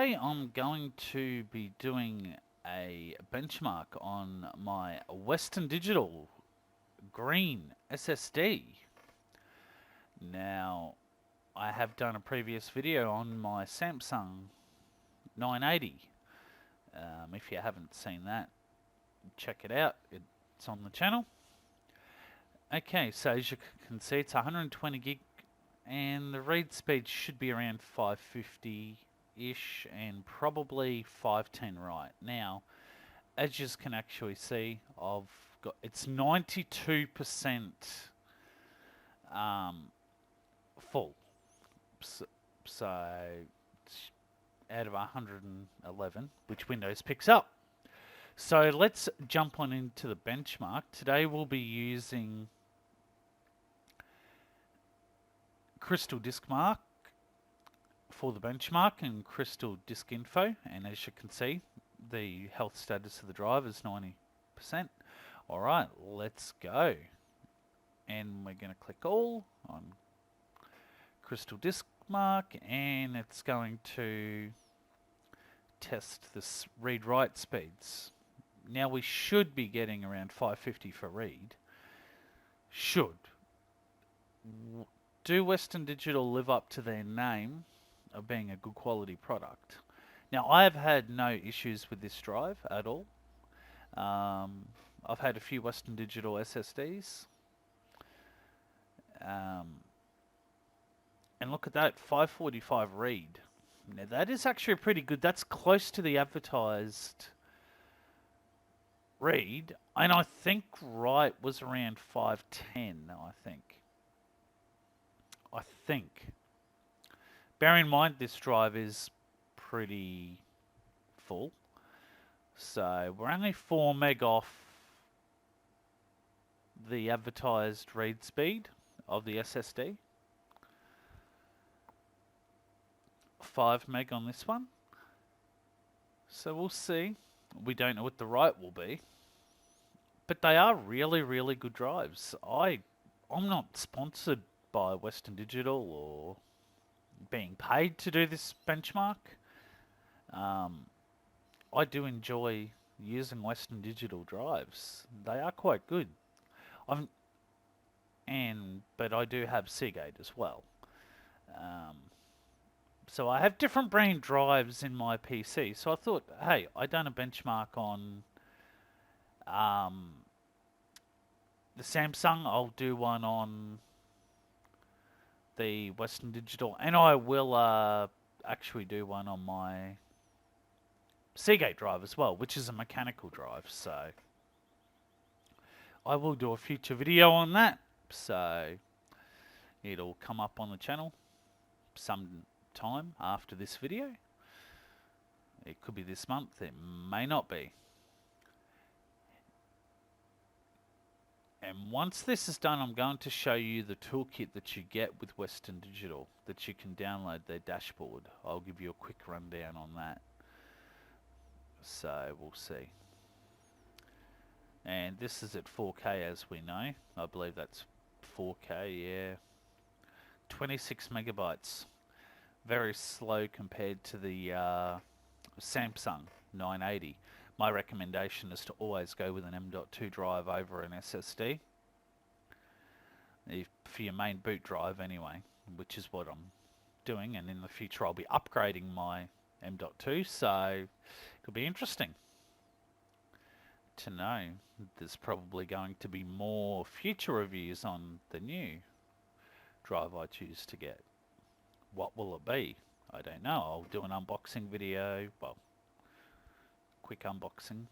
Today I'm going to be doing a benchmark on my Western Digital Green SSD. Now, I have done a previous video on my Samsung 980. If you haven't seen that, check it out. It's on the channel. Okay, so as you can see, it's 120 gig, and the read speed should be around 550-ish, and probably 510 right. Now, as you can actually see, it's 92% full. So out of 111, which Windows picks up. So let's jump on into the benchmark. Today we'll be using Crystal Disk Mark for the benchmark and Crystal Disk Info. And as you can see, the health status of the drive is 90%. Alright, let's go. And we're going to click all on Crystal Disk Mark, and it's going to test the read-write speeds. Now we should be getting around 550 for read. Should. Do Western Digital live up to their name of being a good quality product? Now, I have had no issues with this drive at all. I've had a few Western Digital SSDs. And look at that, 545 read. Now, that is actually pretty good. That's close to the advertised read. And I think write was around 510, I think. Bear in mind, this drive is pretty full. So we're only 4 meg off the advertised read speed of the SSD. 5 meg on this one. So we'll see. We don't know what the write will be. But they are really, really good drives. I'm not sponsored by Western Digital or being paid to do this benchmark. I do enjoy using Western Digital drives. They are quite good. But I do have Seagate as well. So I have different brand drives in my PC. So I thought, hey, I done a benchmark on the Samsung. I'll do one on the Western Digital, and I will actually do one on my Seagate drive as well, which is a mechanical drive. So I will do a future video on that. So it'll come up on the channel some time after this video. It could be this month, it may not be. And once this is done, I'm going to show you the toolkit that you get with Western Digital, that you can download their dashboard. I'll give you a quick rundown on that. So we'll see. And this is at 4K, as we know. I believe that's 4K, yeah. 26 megabytes. Very slow compared to the Samsung 980. My recommendation is to always go with an M.2 drive over an SSD. For your main boot drive anyway, which is what I'm doing. And in the future I'll be upgrading my M.2, so it'll be interesting to know. There's probably going to be more future reviews on the new drive I choose to get. What will it be? I don't know. I'll do an unboxing video. Well, quick unboxing.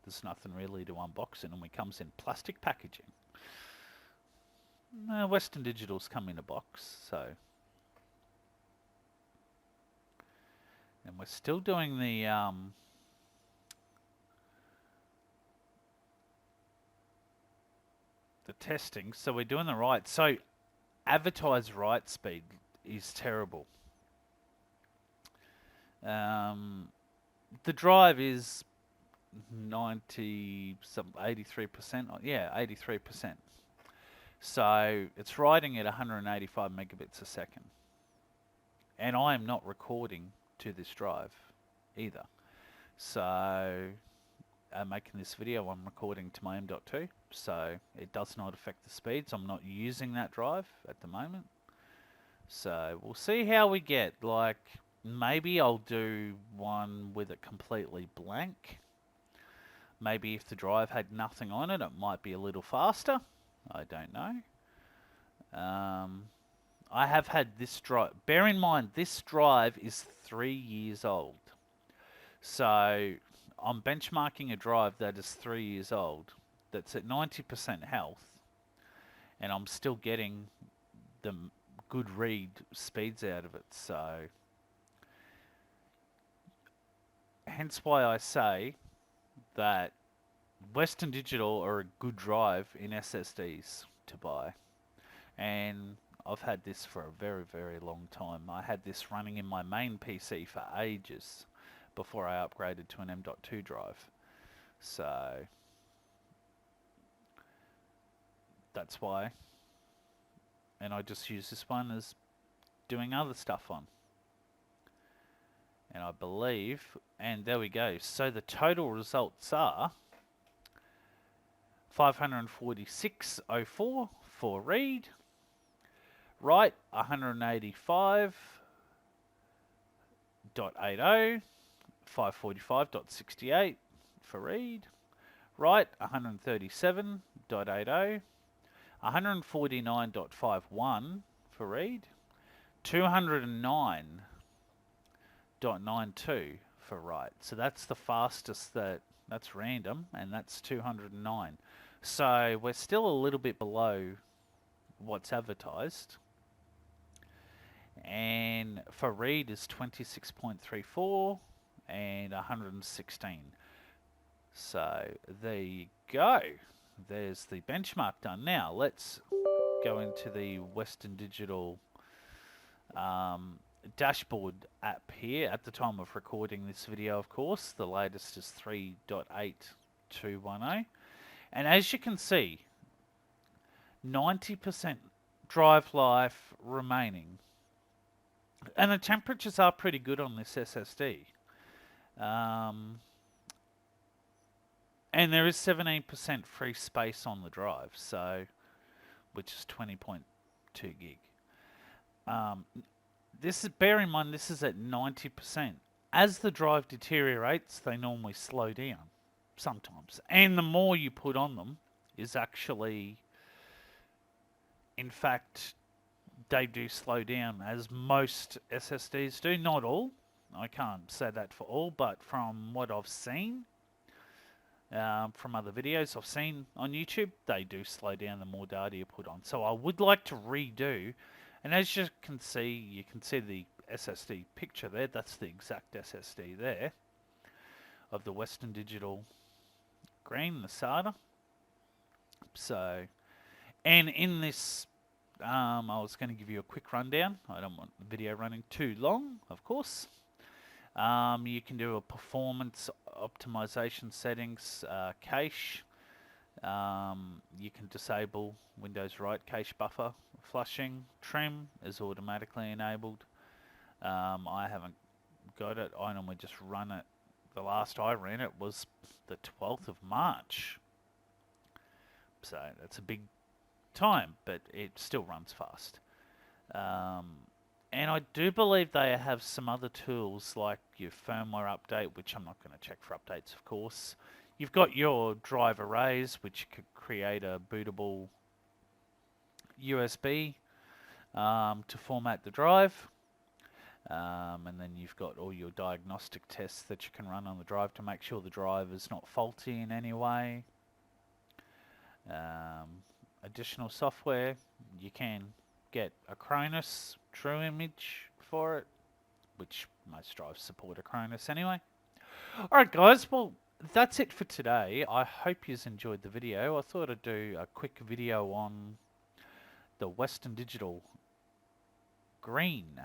There's nothing really to unbox, and it comes in plastic packaging. Western Digital's come in a box, so. And we're still doing the testing, so we're doing the write. So advertised write speed is terrible. The drive is 83%. Yeah, 83%. So it's writing at 185 megabits a second. And I am not recording to this drive either. So I'm making this video, I'm recording to my M.2, so it does not affect the speeds. I'm not using that drive at the moment. So we'll see how we get. Like, maybe I'll do one with it completely blank. Maybe if the drive had nothing on it, it might be a little faster. I don't know. I have had this drive. Bear in mind, this drive is 3 years old. So I'm benchmarking a drive that is 3 years old, that's at 90% health, and I'm still getting the good read speeds out of it. So hence why I say that Western Digital are a good drive in SSDs to buy. And I've had this for a very, very long time. I had this running in my main PC for ages before I upgraded to an M.2 drive. So that's why. And I just use this one as doing other stuff on. And I believe, and there we go. So the total results are 546.04 for read, write 185.80, 545.68 for read, write 137.80, 149.51 for read, 209.92 for write. So that's the fastest that's random, and that's 209. So we're still a little bit below what's advertised. And for read is 26.34 and 116. So there you go. There's the benchmark done. Now let's go into the Western Digital dashboard app here. At the time of recording this video, of course, the latest is 3.8210. And as you can see, 90% drive life remaining. And the temperatures are pretty good on this SSD. And there is 17% free space on the drive, so which is 20.2 gig. This is, bear in mind, this is at 90%. As the drive deteriorates, they normally slow down sometimes. And the more you put on them is actually, in fact, they do slow down, as most SSDs do. Not all. I can't say that for all, but from what I've seen, from other videos I've seen on YouTube, they do slow down the more data you put on. So I would like to redo, and as you can see the SSD picture there. That's the exact SSD there of the Western Digital Green, the Sata. So, and in this, I was going to give you a quick rundown. I don't want the video running too long, of course. You can do a performance optimization settings, cache. You can disable Windows write cache buffer flushing. Trim is automatically enabled. I haven't got it. I normally just run it. The last I ran it was the 12th of March. So that's a big time, but it still runs fast. And I do believe they have some other tools like your firmware update, which I'm not going to check for updates, of course. You've got your drive arrays, which could create a bootable USB to format the drive. And then you've got all your diagnostic tests that you can run on the drive to make sure the drive is not faulty in any way. Additional software, you can get a Acronis True Image for it, which most drives support Acronis anyway. Alright guys, well that's it for today. I hope you enjoyed the video. I thought I'd do a quick video on the Western Digital Green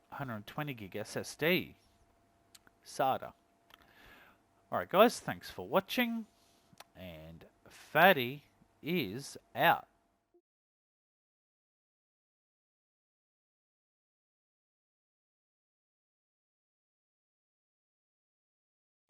120 gig SSD SATA. Alright guys, thanks for watching, and Fatty is out.